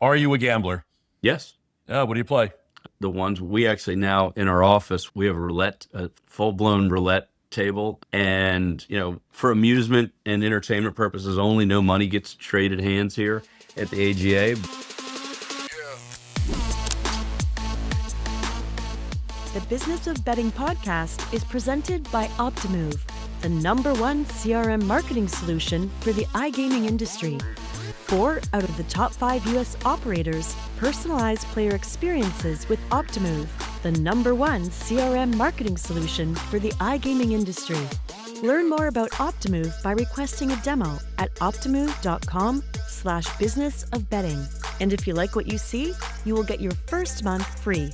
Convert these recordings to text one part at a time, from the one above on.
Are you a gambler? Yes. What do you play? The ones we actually now in our office, we have a full-blown roulette table. And, for amusement and entertainment purposes only, no money gets traded hands here at the AGA. The Business of Betting podcast is presented by Optimove, the #1 CRM marketing solution for the iGaming industry. 4 out of the top 5 U.S. operators personalize player experiences with Optimove, the #1 CRM marketing solution for the iGaming industry. Learn more about Optimove by requesting a demo at optimove.com/businessofbetting. And if you like what you see, you will get your first month free.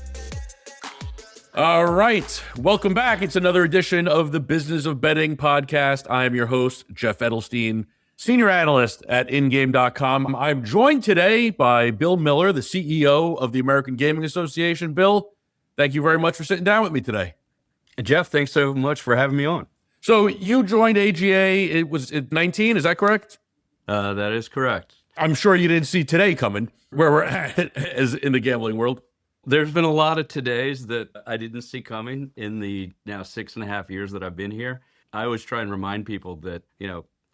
All right. Welcome back. It's another edition of the Business of Betting podcast. I am your host, Jeff Edelstein, senior analyst at ingame.com. I'm joined today by Bill Miller, the CEO of the American Gaming Association. Bill, thank you very much for sitting down with me today. Jeff, thanks so much for having me on. So you joined AGA, it was at 19, is that correct? That is correct. I'm sure you didn't see today coming, where we're at as in the gambling world. There's been a lot of todays that I didn't see coming in the now 6.5 years that I've been here. I always try and remind people that,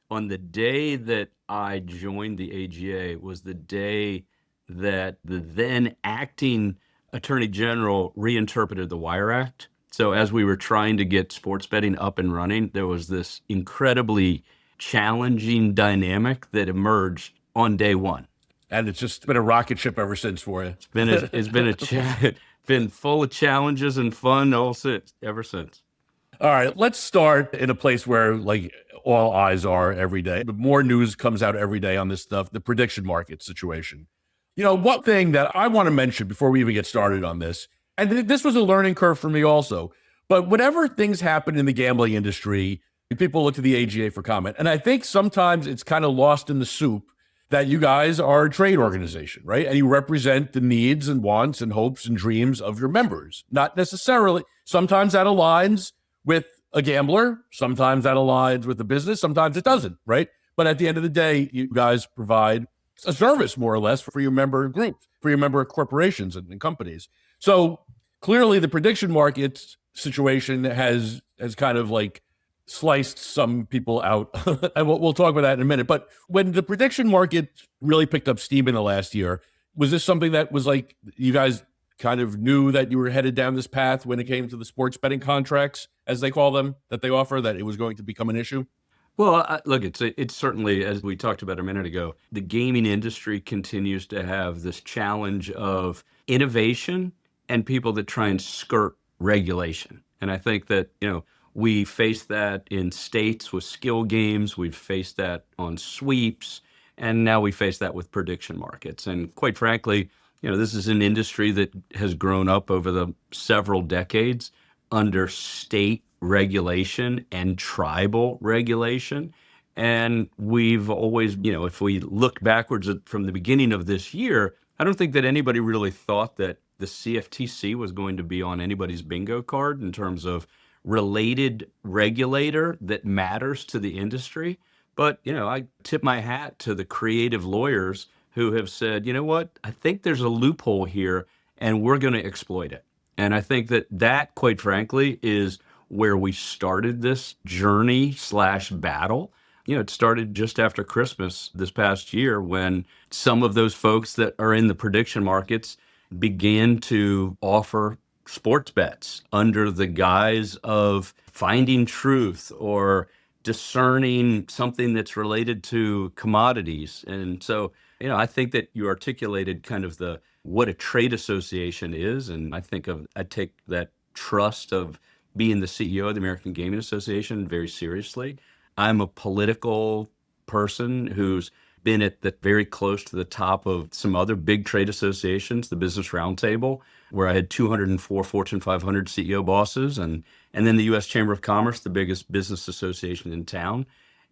on the day that I joined the AGA was the day that the then acting Attorney General reinterpreted the Wire Act. So as we were trying to get sports betting up and running, there was this incredibly challenging dynamic that emerged on day one. And it's just been a rocket ship ever since for you. It's been full of challenges and fun ever since. All right, let's start in a place where all eyes are every day. But more news comes out every day on this stuff, the prediction market situation. One thing that I want to mention before we even get started on this, and this was a learning curve for me also, but whenever things happen in the gambling industry, people look to the AGA for comment. And I think sometimes it's kind of lost in the soup that you guys are a trade organization, right? And you represent the needs and wants and hopes and dreams of your members. Not necessarily. Sometimes that aligns with a gambler. Sometimes that aligns with the business. Sometimes it doesn't, right? But at the end of the day, you guys provide a service more or less for your member groups, for your member corporations and companies. So clearly the prediction market situation has kind of sliced some people out. And we'll talk about that in a minute. But when the prediction market really picked up steam in the last year, was this something that was you guys kind of knew that you were headed down this path when it came to the sports betting contracts, as they call them, that they offer, that it was going to become an issue? Well, look, it's certainly, as we talked about a minute ago, the gaming industry continues to have this challenge of innovation and people that try and skirt regulation. And I think that, we face that in states with skill games. We've faced that on sweeps. And now we face that with prediction markets. And quite frankly, this is an industry that has grown up over the several decades under state regulation and tribal regulation. And we've always, if we look backwards from the beginning of this year, I don't think that anybody really thought that the CFTC was going to be on anybody's bingo card in terms of related regulator that matters to the industry. But, I tip my hat to the creative lawyers who have said, you know what, I think there's a loophole here and we're going to exploit it. And I think that, quite frankly, is where we started this journey/battle. It started just after Christmas this past year when some of those folks that are in the prediction markets began to offer sports bets under the guise of finding truth or discerning something that's related to commodities. And so, I think that you articulated kind of what a trade association is. And I take that trust of being the CEO of the American Gaming Association very seriously. I'm a political person who's been very close to the top of some other big trade associations, the Business Roundtable, where I had 204 Fortune 500 CEO bosses, and then the U.S. Chamber of Commerce, the biggest business association in town.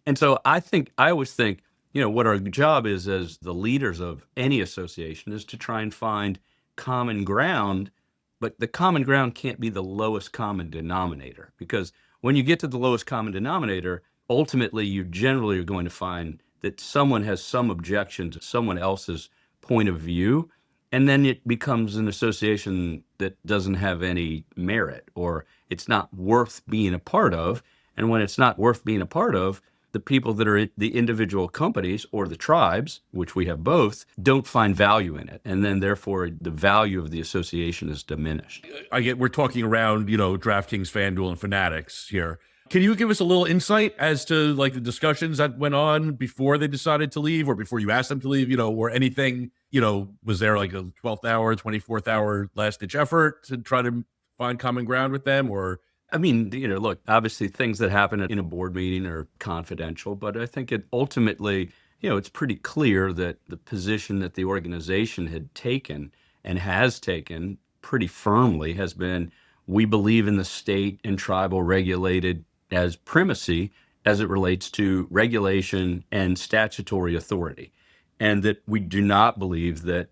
And so I always think, what our job is as the leaders of any association is to try and find common ground, but the common ground can't be the lowest common denominator, because when you get to the lowest common denominator, ultimately you generally are going to find that someone has some objection to someone else's point of view, and then it becomes an association that doesn't have any merit, or it's not worth being a part of. And when it's not worth being a part of, the people that are the individual companies or the tribes, which we have both, don't find value in it. And then therefore the value of the association is diminished. We're talking around, DraftKings, FanDuel, and Fanatics here. Can you give us a little insight as to like the discussions that went on before they decided to leave or before you asked them to leave, or anything, was there like a 12th hour, 24th hour last ditch effort to try to find common ground with them? Or I mean, look, obviously things that happen in a board meeting are confidential, but I think it ultimately, it's pretty clear that the position that the organization had taken and has taken pretty firmly has been, we believe in the state and tribal regulated as primacy as it relates to regulation and statutory authority. And that we do not believe that,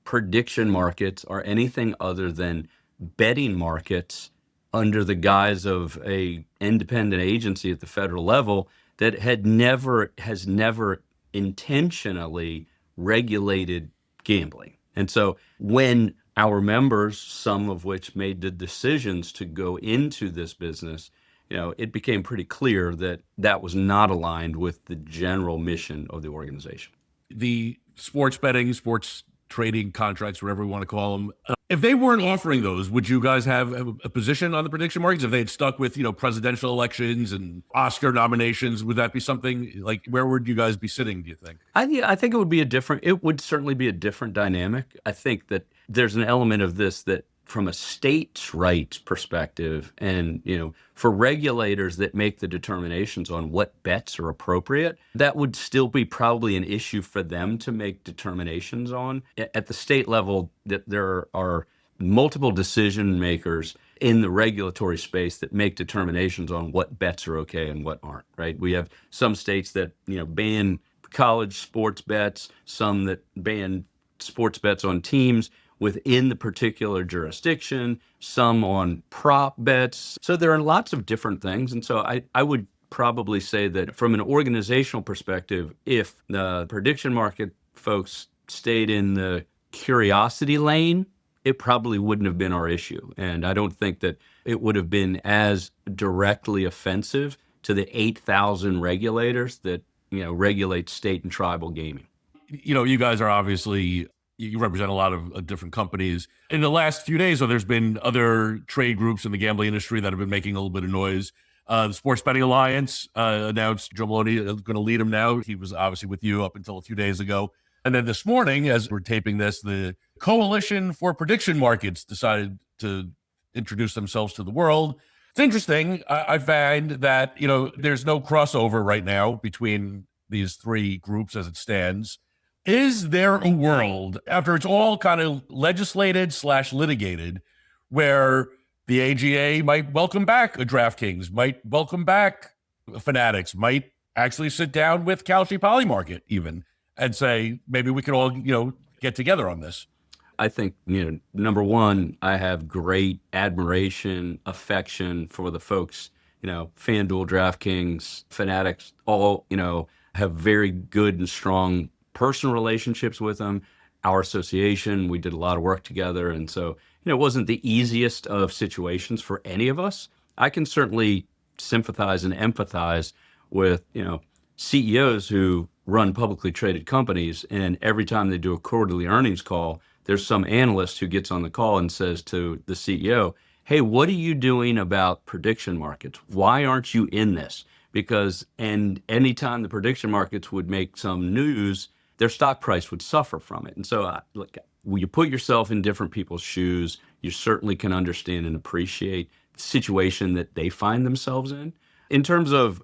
prediction markets are anything other than betting markets under the guise of a independent agency at the federal level that has never intentionally regulated gambling. And so when our members, some of which made the decisions to go into this business, it became pretty clear that that was not aligned with the general mission of the organization. The sports betting, sports trading contracts, whatever we want to call them, if they weren't offering those, would you guys have a position on the prediction markets? If they had stuck with, presidential elections and Oscar nominations, would that be something like, where would you guys be sitting, do you think? I think it would certainly be a different dynamic. I think that there's an element of this that from a states' rights perspective and, for regulators that make the determinations on what bets are appropriate, that would still be probably an issue for them to make determinations on. At the state level, that there are multiple decision makers in the regulatory space that make determinations on what bets are okay and what aren't, right? We have some states that, ban college sports bets, some that ban sports bets on teams within the particular jurisdiction, some on prop bets. So there are lots of different things. And so I would probably say that from an organizational perspective, if the prediction market folks stayed in the curiosity lane, it probably wouldn't have been our issue. And I don't think that it would have been as directly offensive to the 8,000 regulators that, regulate state and tribal gaming. You guys are obviously, you represent a lot of different companies. In the last few days, there's been other trade groups in the gambling industry that have been making a little bit of noise. The Sports Betting Alliance announced Joe Maloney is going to lead them now. He was obviously with you up until a few days ago. And then this morning, as we're taping this, the Coalition for Prediction Markets decided to introduce themselves to the world. It's interesting. I find that, there's no crossover right now between these three groups as it stands. Is there a world, after it's all kind of legislated/litigated, where the AGA might welcome back a DraftKings, might welcome back Fanatics, might actually sit down with Kalshi Polymarket even and say, maybe we could all, get together on this? I think, number one, I have great admiration, affection for the folks, FanDuel, DraftKings, Fanatics, all, have very good and strong personal relationships with them. Our association, we did a lot of work together. And so, it wasn't the easiest of situations for any of us. I can certainly sympathize and empathize with, CEOs who run publicly traded companies. And every time they do a quarterly earnings call, there's some analyst who gets on the call and says to the CEO, hey, what are you doing about prediction markets? Why aren't you in this? And anytime the prediction markets would make some news, their stock price would suffer from it. And so look, when you put yourself in different people's shoes, you certainly can understand and appreciate the situation that they find themselves in. In terms of,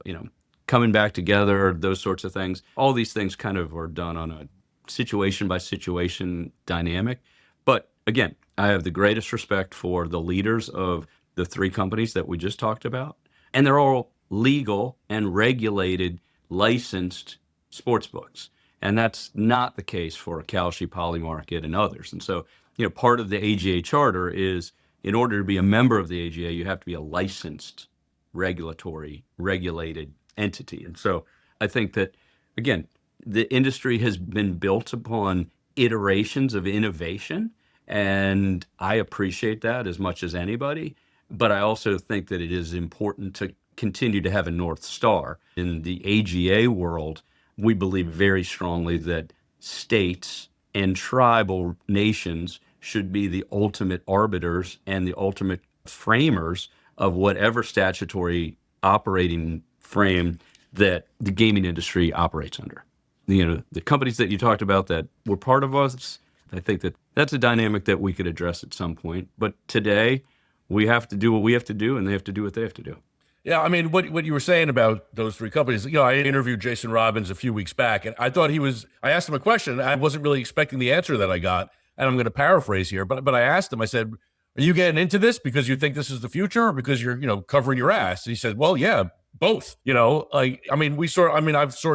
coming back together, those sorts of things, all these things kind of are done on a situation by situation dynamic. But again, I have the greatest respect for the leaders of the three companies that we just talked about. And they're all legal and regulated, licensed sports books. And that's not the case for Kalshi, Polymarket, and others. And so, part of the AGA charter is, in order to be a member of the AGA, you have to be a licensed, regulated entity. And so I think that, again, the industry has been built upon iterations of innovation, and I appreciate that as much as anybody. But I also think that it is important to continue to have a North Star. In the AGA world, we believe very strongly that states and tribal nations should be the ultimate arbiters and the ultimate framers of whatever statutory operating frame that the gaming industry operates under. The companies that you talked about that were part of us, I think that that's a dynamic that we could address at some point. But today, we have to do what we have to do, and they have to do what they have to do. Yeah, I mean, what you were saying about those three companies, I interviewed Jason Robbins a few weeks back, and I thought I asked him a question. I wasn't really expecting the answer that I got, and I'm going to paraphrase here, but I asked him, I said, are you getting into this because you think this is the future or because you're, covering your ass? And he said, well, yeah, both, I saw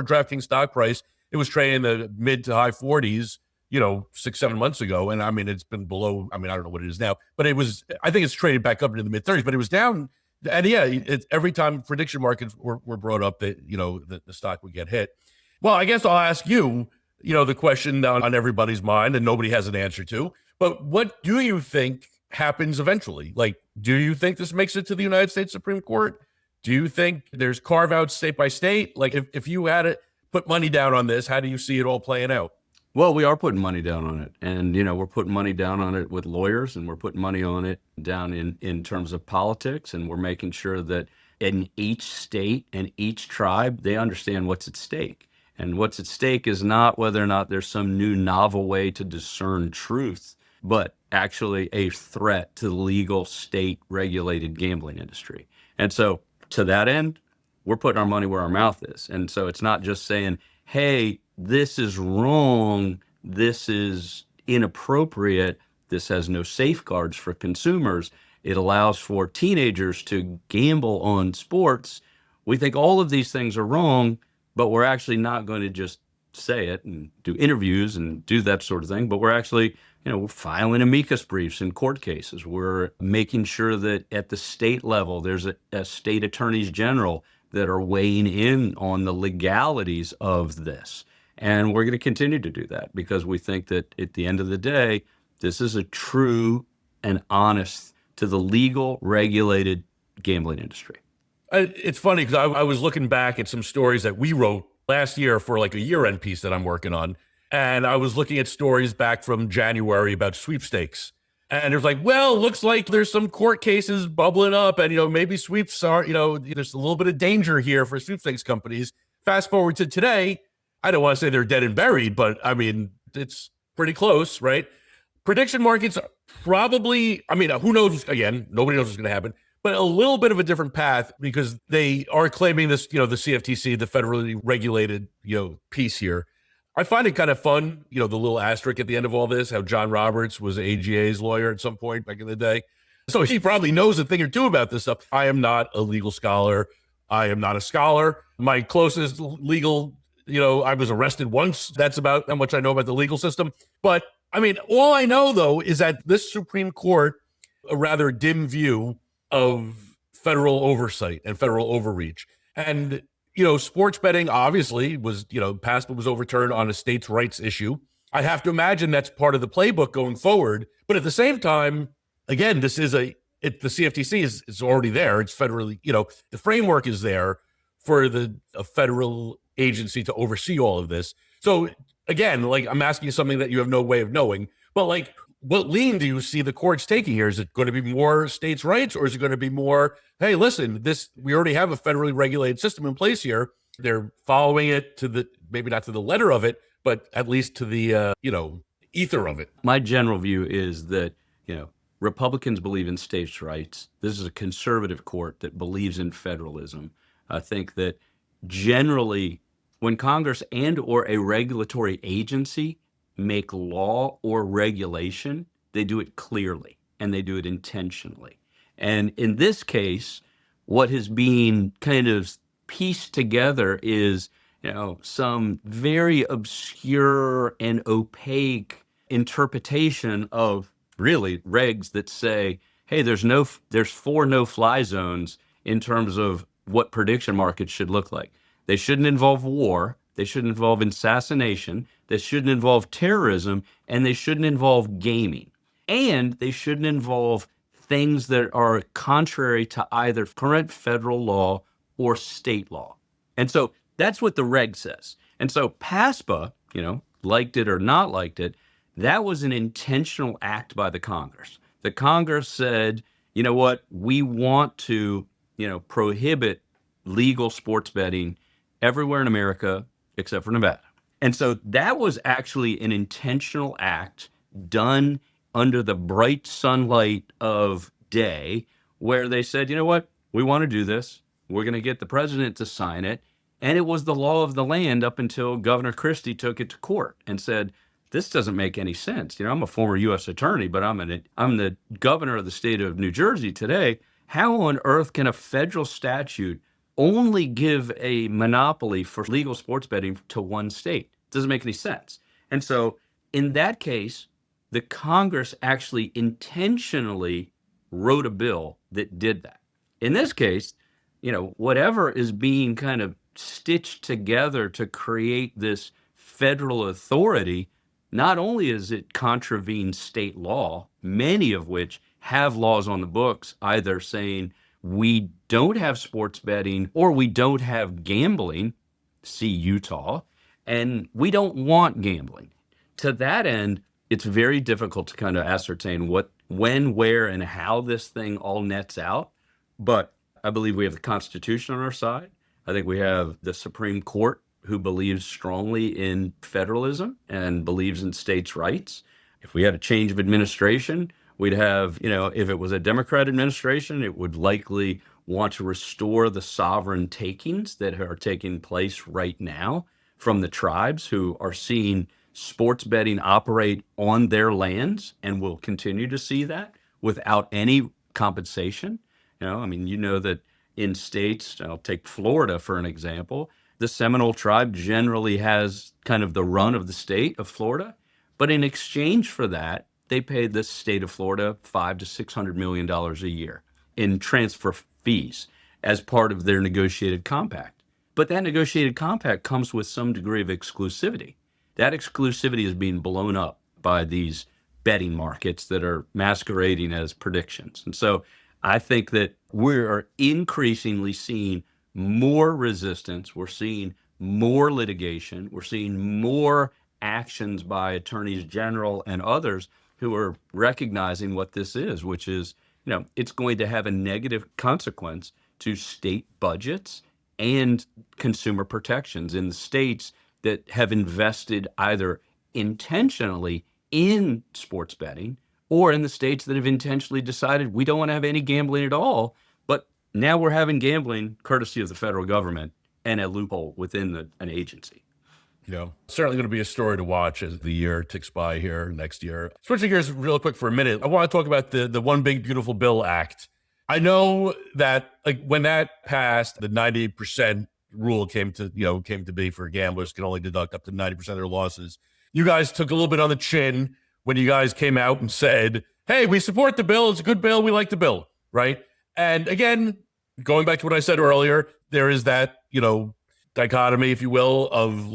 DraftKings stock price. It was trading in the mid to high 40s, 6-7 months ago. And I mean, it's been below, I don't know what it is now, but I think it's traded back up into the mid 30s, but it was down. And yeah, every time prediction markets were brought up that, the stock would get hit. Well, I guess I'll ask you, the question on everybody's mind and nobody has an answer to, but what do you think happens eventually? Like, do you think this makes it to the United States Supreme Court? Do you think there's carve outs state by state? Like if you had to put money down on this, how do you see it all playing out? Well, we are putting money down on it. And, we're putting money down on it with lawyers, and we're putting money on it down in terms of politics. And we're making sure that in each state and each tribe, they understand what's at stake. And what's at stake is not whether or not there's some new novel way to discern truth, but actually a threat to the legal state regulated gambling industry. And so to that end, we're putting our money where our mouth is. And so it's not just saying, hey, this is wrong, this is inappropriate, this has no safeguards for consumers, it allows for teenagers to gamble on sports. We think all of these things are wrong, but we're actually not going to just say it and do interviews and do that sort of thing, but we're actually, we're filing amicus briefs in court cases. We're making sure that at the state level, there's a state attorneys general that are weighing in on the legalities of this. And we're going to continue to do that because we think that at the end of the day, this is a true and honest to the legal regulated gambling industry. It's funny because I was looking back at some stories that we wrote last year for like a year-end piece that I'm working on. And I was looking at stories back from January about sweepstakes. And it was like, well, looks like there's some court cases bubbling up and, maybe sweeps are, there's a little bit of danger here for sweepstakes companies. Fast forward to today, I don't want to say they're dead and buried, but I mean, it's pretty close, right? Prediction markets probably, who knows, again, nobody knows what's going to happen, but a little bit of a different path because they are claiming this, the CFTC, the federally regulated, piece here. I find it kind of fun, the little asterisk at the end of all this, how John Roberts was AGA's lawyer at some point back in the day. So he probably knows a thing or two about this stuff. I am not a legal scholar. I am not a scholar. My closest legal, I was arrested once. That's about how much I know about the legal system. But all I know, though, is that this Supreme Court, a rather dim view of federal oversight and federal overreach. And sports betting obviously was, passed but was overturned on a states' rights issue. I have to imagine that's part of the playbook going forward. But at the same time, again, this is the CFTC is already there. It's federally, the framework is there for a federal agency to oversee all of this. So again, like I'm asking you something that you have no way of knowing, but like, what lean do you see the courts taking here? Is it going to be more states' rights, or is it going to be more, hey, listen, we already have a federally regulated system in place here. They're following it to maybe not to the letter of it, but at least to the, ether of it. My general view is that, Republicans believe in states' rights. This is a conservative court that believes in federalism. I think that generally when Congress and or a regulatory agency make law or regulation, they do it clearly and they do it intentionally. And in this case, what is being kind of pieced together is, some very obscure and opaque interpretation of really regs that say, hey, there's 4 no-fly zones in terms of what prediction markets should look like. They shouldn't involve war. they shouldn't involve assassination, they shouldn't involve terrorism, and they shouldn't involve gaming. And they shouldn't involve things that are contrary to either current federal law or state law. And so that's what the reg says. And so PASPA, liked it or not liked it, that was an intentional act by the Congress. The Congress said, you know what, we want to, prohibit legal sports betting everywhere in America except for Nevada. And so that was actually an intentional act done under the bright sunlight of day, where they said, you know what, we want to do this. We're going to get the president to sign it. And it was the law of the land up until Governor Christie took it to court and said, this doesn't make any sense. I'm a former U.S. attorney, but I'm the governor of the state of New Jersey today. How on earth can a federal statute only give a monopoly for legal sports betting to one state? It doesn't make any sense. And so in that case, the Congress actually intentionally wrote a bill that did that. In this case, whatever is being kind of stitched together to create this federal authority, not only is it contravene state law, many of which have laws on the books either saying we don't have sports betting or we don't have gambling, see Utah, and we don't want gambling. To that end, it's very difficult to kind of ascertain what, when, where, and how this thing all nets out. But I believe we have the Constitution on our side. I think we have the Supreme Court, who believes strongly in federalism and believes in states' rights. If we had a change of administration, we'd have, if it was a Democrat administration, it would likely want to restore the sovereign takings that are taking place right now from the tribes who are seeing sports betting operate on their lands and will continue to see that without any compensation. That in states, I'll take Florida for an example, the Seminole tribe generally has kind of the run of the state of Florida, but in exchange for that, they pay the state of Florida $500 to $600 million a year in transfer fees as part of their negotiated compact. But that negotiated compact comes with some degree of exclusivity. That exclusivity is being blown up by these betting markets that are masquerading as predictions. And so I think that we are increasingly seeing more resistance. We're seeing more litigation. We're seeing more actions by attorneys general and others who are recognizing what this is, which is, it's going to have a negative consequence to state budgets and consumer protections in the states that have invested either intentionally in sports betting or in the states that have intentionally decided we don't want to have any gambling at all. But now we're having gambling courtesy of the federal government and a loophole within an agency. Certainly going to be a story to watch as the year ticks by here next year. Switching gears real quick for a minute, I want to talk about the One Big Beautiful Bill Act. I know that when that passed, the 90% rule came to be for gamblers can only deduct up to 90% of their losses. You guys took a little bit on the chin when you guys came out and said, hey, we support the bill. It's a good bill. We like the bill, right? And again, going back to what I said earlier, there is that, dichotomy, if you will, of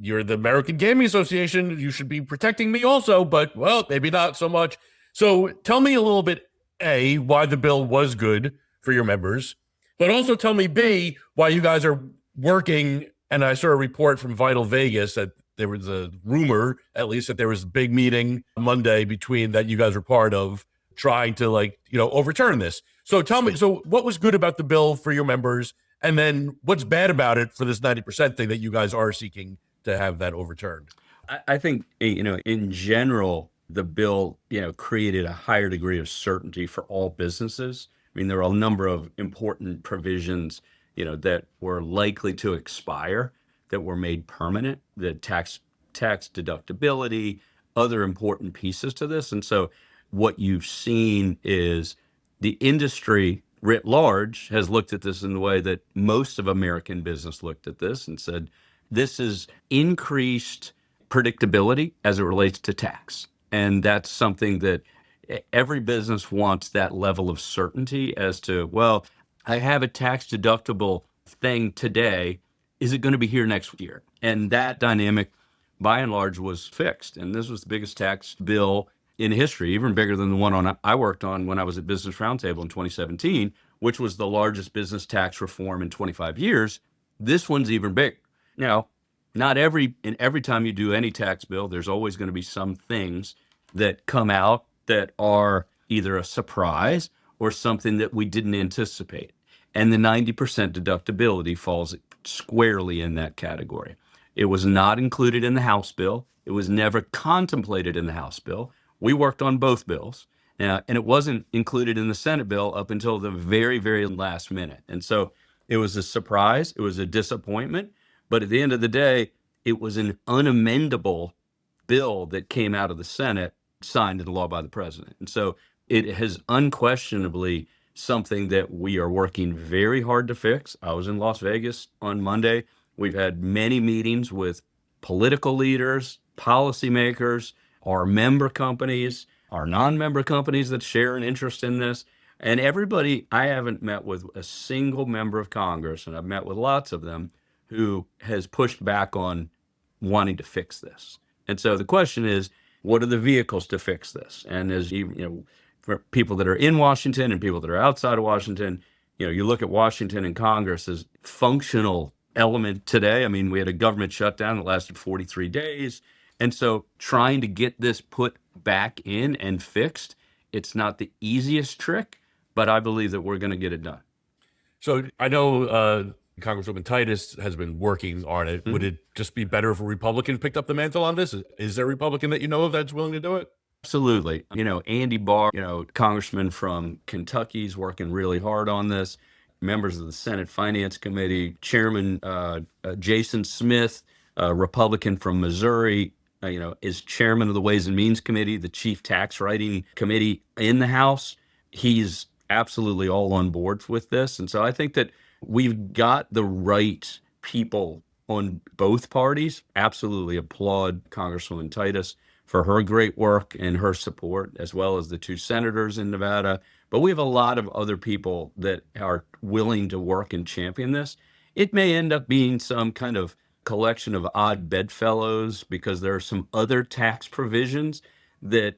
you're the American Gaming Association. You should be protecting me also, but, well, maybe not so much. So tell me a little bit, A, why the bill was good for your members, but also tell me, B, why you guys are working. And I saw a report from Vital Vegas that there was a rumor, at least, that there was a big meeting Monday that you guys were part of trying to overturn this. So tell me, so what was good about the bill for your members? And then what's bad about it for this 90% thing that you guys are seeking to have that overturned? I think, in general, the bill, created a higher degree of certainty for all businesses. There are a number of important provisions, that were likely to expire that were made permanent, the tax deductibility, other important pieces to this. And so what you've seen is the industry writ large has looked at this in the way that most of American business looked at this and said, this is increased predictability as it relates to tax. And that's something that every business wants, that level of certainty as to, well, I have a tax deductible thing today, is it going to be here next year? And that dynamic, by and large, was fixed. And this was the biggest tax bill in history, even bigger than the one I worked on when I was at Business Roundtable in 2017, which was the largest business tax reform in 25 years. This one's even bigger. Now, not every time you do any tax bill, there's always going to be some things that come out that are either a surprise or something that we didn't anticipate. And the 90% deductibility falls squarely in that category. It was not included in the House bill. It was never contemplated in the House bill. We worked on both bills, and it wasn't included in the Senate bill up until the very, very last minute. And so it was a surprise. It was a disappointment. But at the end of the day, it was an unamendable bill that came out of the Senate, signed into law by the president. And so it has unquestionably something that we are working very hard to fix. I was in Las Vegas on Monday. We've had many meetings with political leaders, policymakers, our member companies, our non-member companies that share an interest in this. And everybody, I haven't met with a single member of Congress, and I've met with lots of them, who has pushed back on wanting to fix this. And so the question is, what are the vehicles to fix this? And as you know, for people that are in Washington and people that are outside of Washington, you look at Washington and Congress as functional element today. I mean, we had a government shutdown that lasted 43 days. And so trying to get this put back in and fixed, it's not the easiest trick, but I believe that we're going to get it done. So I know Congresswoman Titus has been working on it. Would it just be better if a Republican picked up the mantle on this? Is there a Republican that you know of that's willing to do it? Absolutely. Andy Barr, congressman from Kentucky, is working really hard on this. Members of the Senate Finance Committee, Chairman Jason Smith, Republican from Missouri, is chairman of the Ways and Means Committee, the chief tax writing committee in the House. He's absolutely all on board with this. And so I think that we've got the right people on both parties. Absolutely applaud Congresswoman Titus for her great work and her support, as well as the two senators in Nevada. But we have a lot of other people that are willing to work and champion this. It may end up being some kind of collection of odd bedfellows because there are some other tax provisions that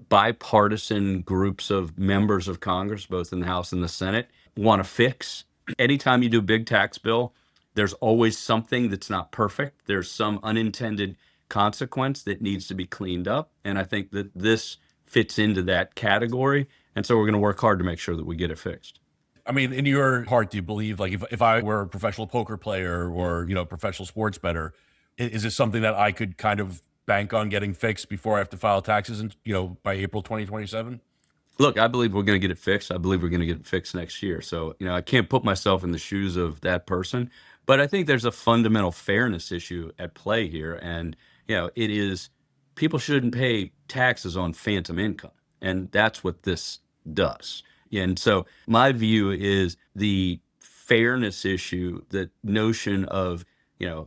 bipartisan groups of members of Congress, both in the House and the Senate, want to fix. Anytime you do a big tax bill, there's always something that's not perfect. There's some unintended consequence that needs to be cleaned up. And I think that this fits into that category. And so we're going to work hard to make sure that we get it fixed. I mean, in your heart, do you believe, like, if I were a professional poker player or, professional sports bettor, is this something that I could kind of bank on getting fixed before I have to file taxes, by April 2027? Look, I believe we're going to get it fixed. I believe we're going to get it fixed next year. So, I can't put myself in the shoes of that person, but I think there's a fundamental fairness issue at play here. And, it is, people shouldn't pay taxes on phantom income. And that's what this does. And so my view is the fairness issue, the notion of,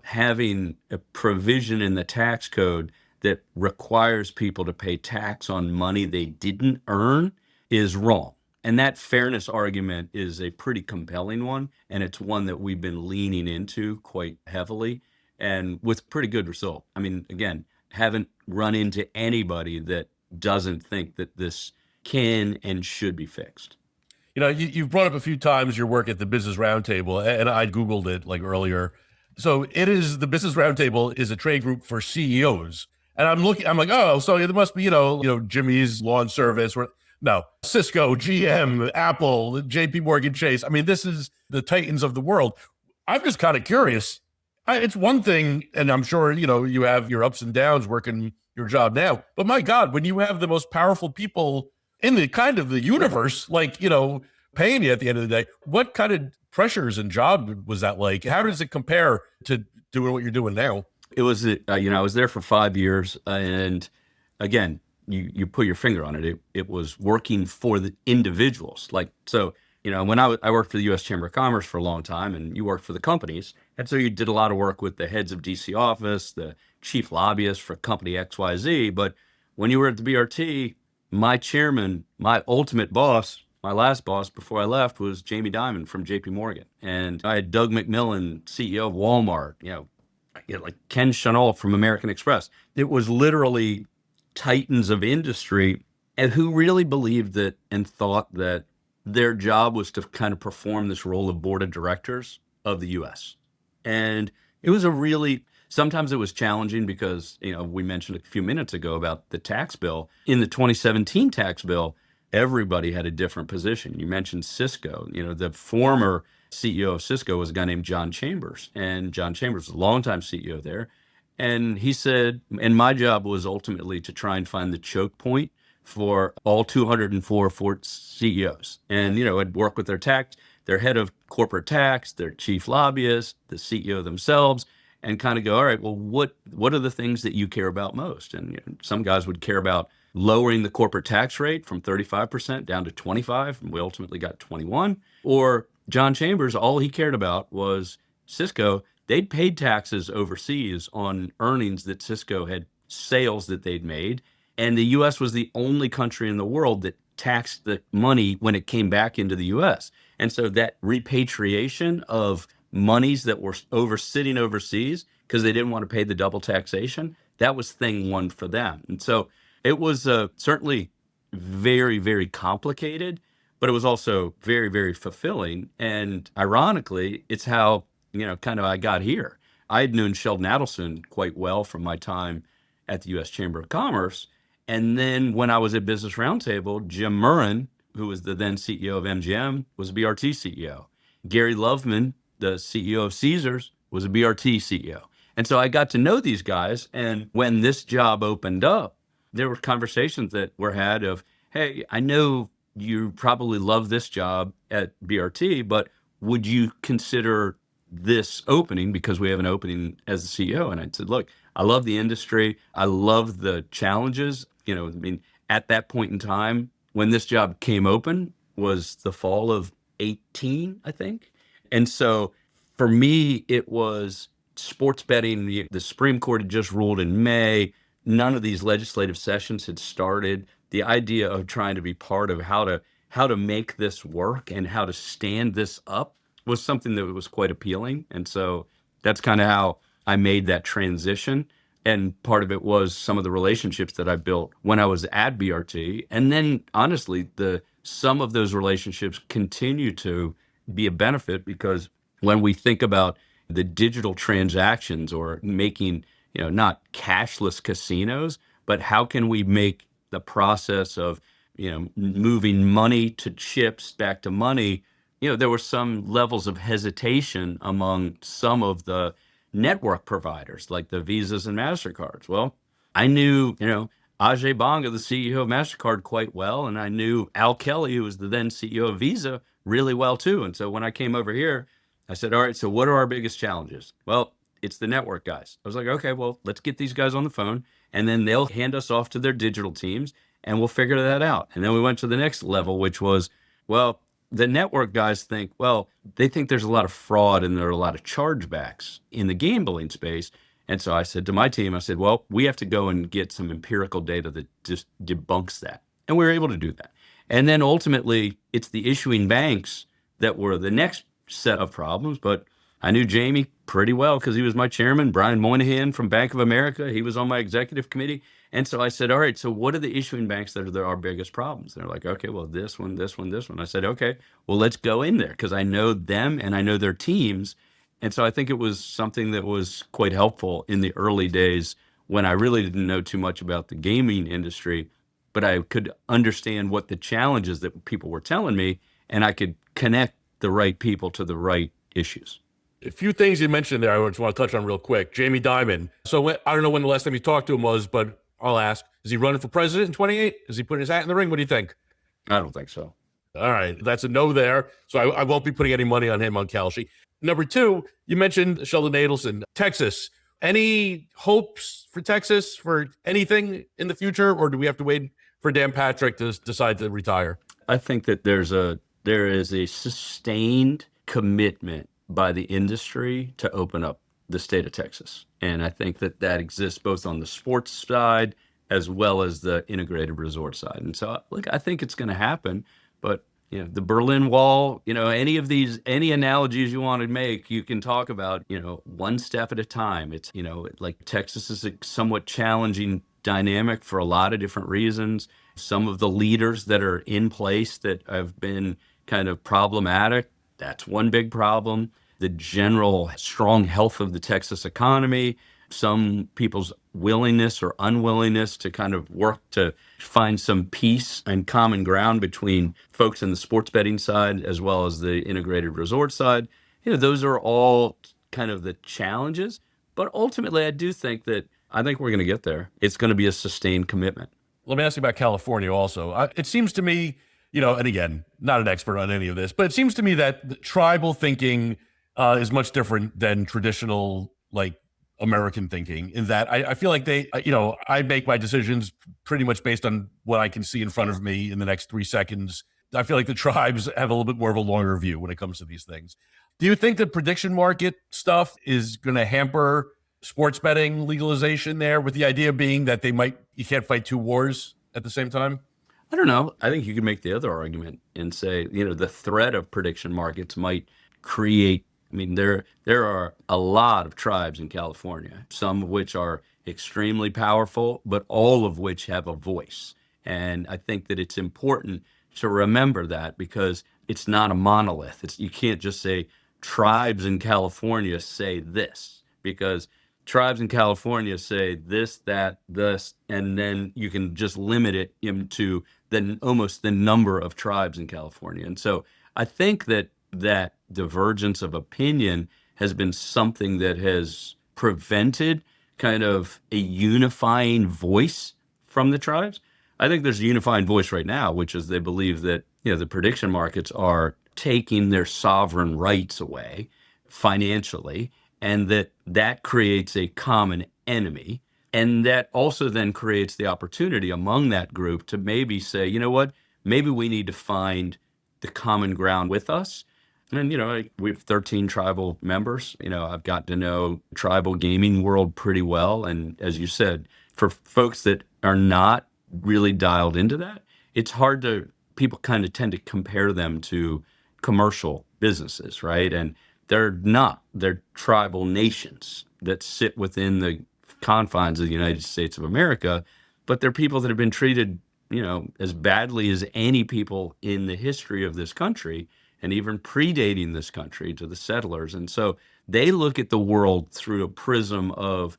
having a provision in the tax code that requires people to pay tax on money they didn't earn is wrong. And that fairness argument is a pretty compelling one. And it's one that we've been leaning into quite heavily and with pretty good result. I mean, again, haven't run into anybody that doesn't think that this can and should be fixed. You've brought up a few times your work at the Business Roundtable, and I Googled it like earlier. So the Business Roundtable is a trade group for CEOs. And I'm like, oh, so there must be, Jimmy's Lawn Service. No, Cisco, GM, Apple, JP Morgan Chase. I mean, this is the titans of the world. I'm just kind of curious. It's one thing, and I'm sure, you have your ups and downs working your job now. But my God, when you have the most powerful people in the kind of the universe, like, paying you at the end of the day, what kind of pressures and job was that like? How does it compare to doing what you're doing now? It was, I was there for 5 years. And again, you put your finger on it. It was working for the individuals. Like, so, when I worked for the U.S. Chamber of Commerce for a long time, and you worked for the companies. And so you did a lot of work with the heads of DC office, the chief lobbyist for company XYZ. But when you were at the BRT, my chairman, my ultimate boss, My last boss before I left was Jamie Dimon from JP Morgan. And I had Doug McMillon, CEO of Walmart, like Ken Chenault from American Express. It was literally titans of industry and who really believed that and thought that their job was to kind of perform this role of board of directors of the U.S. And it was sometimes it was challenging because, we mentioned a few minutes ago about the tax bill. In the 2017 tax bill, everybody had a different position. You mentioned Cisco. The former CEO of Cisco was a guy named John Chambers. And John Chambers was a longtime CEO there. And he said, and my job was ultimately to try and find the choke point for all 204 CEOs. And, I'd work with their head of corporate tax, their chief lobbyist, the CEO themselves, and kind of go, all right, well, what are the things that you care about most? And some guys would care about lowering the corporate tax rate from 35% down to 25, and we ultimately got 21. Or John Chambers, all he cared about was Cisco. They'd paid taxes overseas on earnings that Cisco had, sales that they'd made. And the U.S. was the only country in the world that taxed the money when it came back into the U.S. And so that repatriation of monies that were sitting overseas because they didn't want to pay the double taxation, that was thing one for them. And so it was certainly very, very complicated, but it was also very, very fulfilling. And ironically, it's how, kind of I got here. I had known Sheldon Adelson quite well from my time at the U.S. Chamber of Commerce. And then when I was at Business Roundtable, Jim Murren, who was the then CEO of MGM, was a BRT CEO. Gary Loveman, the CEO of Caesars, was a BRT CEO. And so I got to know these guys. And when this job opened up, there were conversations that were had of, hey, I know you probably love this job at BRT, but would you consider this opening because we have an opening as a CEO? And I said, look, I love the industry. I love the challenges. At that point in time, when this job came open was the fall of 18, I think. And so for me, it was sports betting. The Supreme Court had just ruled in May. None of these legislative sessions had started. The idea of trying to be part of how to make this work and how to stand this up was something that was quite appealing. And so that's kind of how I made that transition. And part of it was some of the relationships that I built when I was at BRT. And then honestly, some of those relationships continue to be a benefit because when we think about the digital transactions or making, not cashless casinos, but how can we make the process of, moving money to chips back to money, there were some levels of hesitation among some of the network providers like the Visas and MasterCards. Well, I knew, Ajay Banga, the CEO of MasterCard, quite well. And I knew Al Kelly, who was the then CEO of Visa, really well too. And so when I came over here, I said, all right, so what are our biggest challenges? Well, it's the network guys. I was like, okay, well, let's get these guys on the phone and then they'll hand us off to their digital teams and we'll figure that out. And then we went to the next level, which was, well, the network guys think, they think there's a lot of fraud and there are a lot of chargebacks in the gambling space. And so I said to my team, well, we have to go and get some empirical data that just debunks that. And we were able to do that. And then ultimately, it's the issuing banks that were the next set of problems. But I knew Jamie pretty well because he was my chairman. Brian Moynihan from Bank of America, he was on my executive committee. And so I said, all right, so what are the issuing banks that are our biggest problems? They're like, okay, well, this one, this one, this one. I said, okay, well, let's go in there because I know them and I know their teams. And so I think it was something that was quite helpful in the early days when I really didn't know too much about the gaming industry, but I could understand what the challenges that people were telling me, and I could connect the right people to the right issues. A few things you mentioned there I just want to touch on real quick. Jamie Dimon. So I don't know when the last time you talked to him was, but I'll ask, is he running for president in 28? Is he putting his hat in the ring? What do you think? I don't think so. All right. That's a no there. So I won't be putting any money on him on Kalshi. Number two, you mentioned Sheldon Adelson, Texas. Any hopes for Texas for anything in the future, or do we have to wait for Dan Patrick to decide to retire? I think that there is a sustained commitment by the industry to open up the state of Texas. And I think that exists both on the sports side as well as the integrated resort side. And so, look, I think it's going to happen. But, the Berlin Wall, any of these, any analogies you want to make, you can talk about, one step at a time. It's, like Texas is a somewhat challenging dynamic for a lot of different reasons. Some of the leaders that are in place that have been kind of problematic, that's one big problem. The general strong health of the Texas economy, some people's willingness or unwillingness to kind of work to find some peace and common ground between folks in the sports betting side as well as the integrated resort side. Those are all kind of the challenges. But ultimately, I think we're going to get there. It's going to be a sustained commitment. Let me ask you about California also. It seems to me, and again, not an expert on any of this, but it seems to me that the tribal thinking is much different than traditional, like, American thinking, in that I feel like I make my decisions pretty much based on what I can see in front of me in the next 3 seconds. I feel like the tribes have a little bit more of a longer view when it comes to these things. Do you think the prediction market stuff is going to hamper sports betting legalization there, with the idea being that you can't fight two wars at the same time? I don't know. I think you could make the other argument and say, the threat of prediction markets might create, there are a lot of tribes in California, some of which are extremely powerful, but all of which have a voice. And I think that it's important to remember that, because it's not a monolith. You can't just say tribes in California say this, because tribes in California say this, that, this, and then you can just limit it into almost the number of tribes in California. And so I think that divergence of opinion has been something that has prevented kind of a unifying voice from the tribes. I think there's a unifying voice right now, which is they believe that the prediction markets are taking their sovereign rights away financially, and that creates a common enemy. And that also then creates the opportunity among that group to maybe say, you know what, maybe we need to find the common ground with us. And, we have 13 tribal members. I've got to know tribal gaming world pretty well. And as you said, for folks that are not really dialed into that, it's hard people kind of tend to compare them to commercial businesses, right? And they're tribal nations that sit within the confines of the United States of America, but they're people that have been treated, as badly as any people in the history of this country, and even predating this country to the settlers. And so they look at the world through a prism of,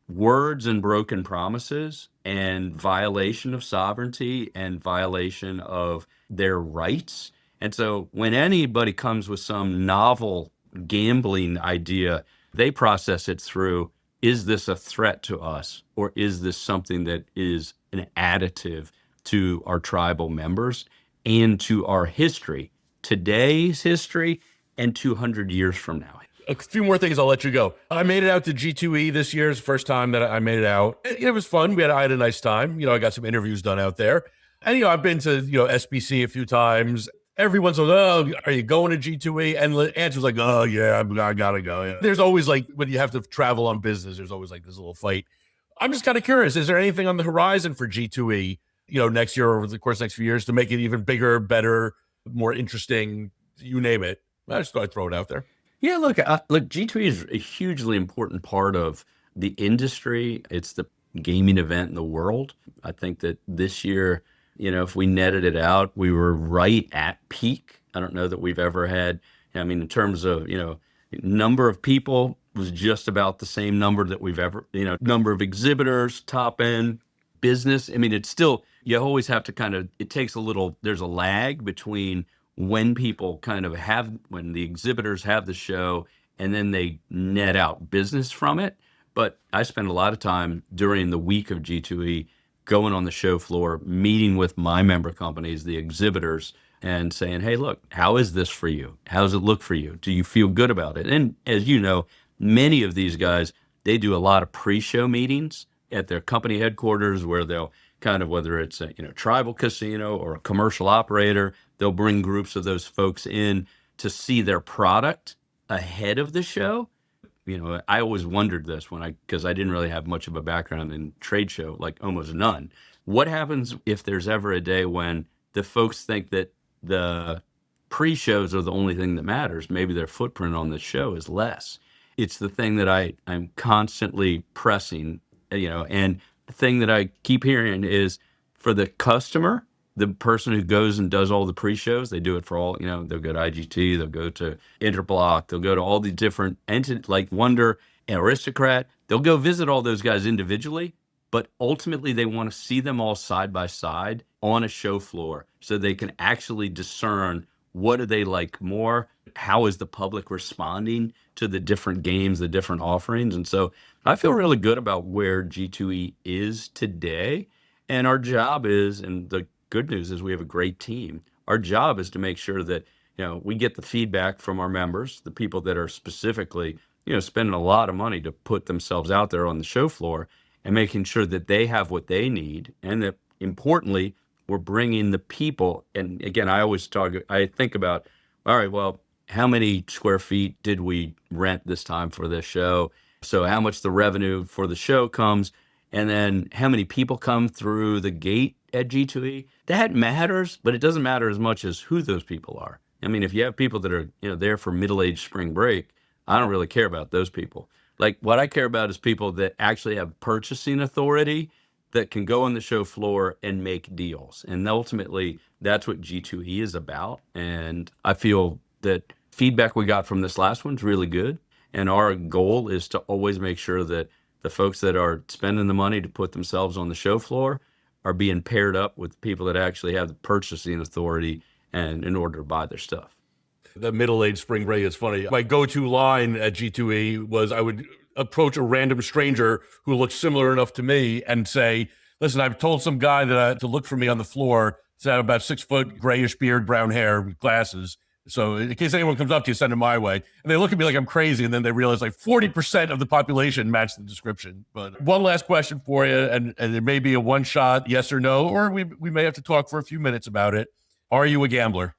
words and broken promises and violation of sovereignty and violation of their rights. And so when anybody comes with some novel gambling idea, they process it through, is this a threat to us, or is this something that is an additive to our tribal members and to our history, today's history, and 200 years from now? A few more things, I'll let you go. I made it out to G2E this year. It's the first time that I made it out. It was fun. I had a nice time. I got some interviews done out there. And, I've been to, SBC a few times. Everyone says, oh, are you going to G2E? And the answer's like, oh, yeah, I got to go. Yeah. There's always, like, when you have to travel on business, there's always, like, this little fight. I'm just kind of curious. Is there anything on the horizon for G2E, next year or over the course of the next few years to make it even bigger, better, more interesting, you name it? I just thought I'd throw it out there. Yeah, look, G2E is a hugely important part of the industry. It's the gaming event in the world. I think that this year, if we netted it out, we were right at peak. I don't know that we've ever had, in terms of, number of people was just about the same number that we've ever, number of exhibitors, top end, business. It's still, you always have to there's a lag between when people when the exhibitors have the show and then they net out business from it. But I spend a lot of time during the week of G2E going on the show floor, meeting with my member companies, the exhibitors, and saying, hey, look, how is this for you? How does it look for you? Do you feel good about it? And as you know, many of these guys, they do a lot of pre-show meetings at their company headquarters where they'll whether it's a tribal casino or a commercial operator, they'll bring groups of those folks in to see their product ahead of the show. I always wondered this because I didn't really have much of a background in trade show, like almost none. What happens if there's ever a day when the folks think that the pre-shows are the only thing that matters. Maybe their footprint on the show is less. It's the thing that I'm constantly pressing, and the thing that I keep hearing is for the customer, the person who goes and does all the pre-shows, they do it for all, they'll go to IGT, they'll go to Interblock, they'll go to all these different entities like Wonder and Aristocrat. They'll go visit all those guys individually, but ultimately they want to see them all side by side on a show floor so they can actually discern what do they like more, how is the public responding to the different games, the different offerings. And so I feel really good about where G2E is today. And our job is, and the good news is we have a great team. Our job is to make sure that, we get the feedback from our members, the people that are specifically, spending a lot of money to put themselves out there on the show floor and making sure that they have what they need. And that importantly, we're bringing the people. And again, I think about, all right, well, how many square feet did we rent this time for this show? So how much the revenue for the show comes, and then how many people come through the gate at G2E? That matters, but it doesn't matter as much as who those people are. I mean, if you have people that are, there for middle-aged spring break, I don't really care about those people. Like what I care about is people that actually have purchasing authority that can go on the show floor and make deals. And ultimately, that's what G2E is about. And I feel that feedback we got from this last one's really good. And our goal is to always make sure that the folks that are spending the money to put themselves on the show floor are being paired up with people that actually have the purchasing authority and in order to buy their stuff. The middle-aged spring break is funny. My go-to line at G2E was I would approach a random stranger who looked similar enough to me and say, listen, I've told some guy to look for me on the floor. It's about 6 foot, grayish beard, brown hair, with glasses. So in case anyone comes up to you, send them my way. And they look at me like I'm crazy, and then they realize like 40% of the population match the description. But one last question for you, and it may be a one-shot yes or no, or we may have to talk for a few minutes about it. Are you a gambler?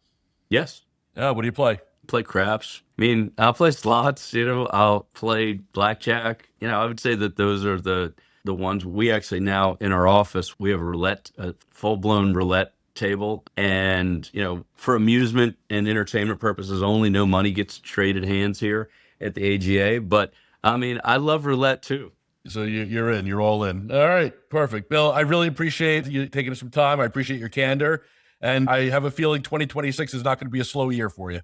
Yes. What do you play? Play craps. I mean, I'll play slots, I'll play blackjack. I would say that those are the ones we actually now in our office, we have a full-blown roulette table. And, for amusement and entertainment purposes only, no money gets traded hands here at the AGA. But I mean, I love roulette too. So you're all in. All right, perfect. Bill, I really appreciate you taking some time. I appreciate your candor. And I have a feeling 2026 is not going to be a slow year for you.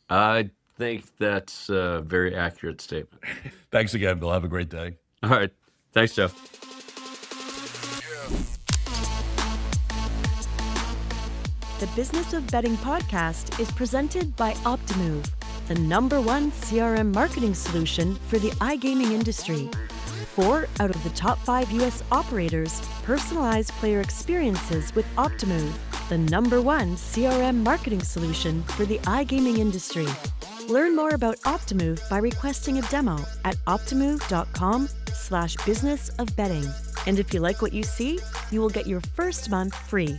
I think that's a very accurate statement. Thanks again, Bill. Have a great day. All right. Thanks, Jeff. The Business of Betting podcast is presented by Optimove, the #1 CRM marketing solution for the iGaming industry. 4 out of the top 5 U.S. operators personalize player experiences with Optimove, the #1 CRM marketing solution for the iGaming industry. Learn more about Optimove by requesting a demo at optimove.com/businessofbetting. And if you like what you see, you will get your first month free.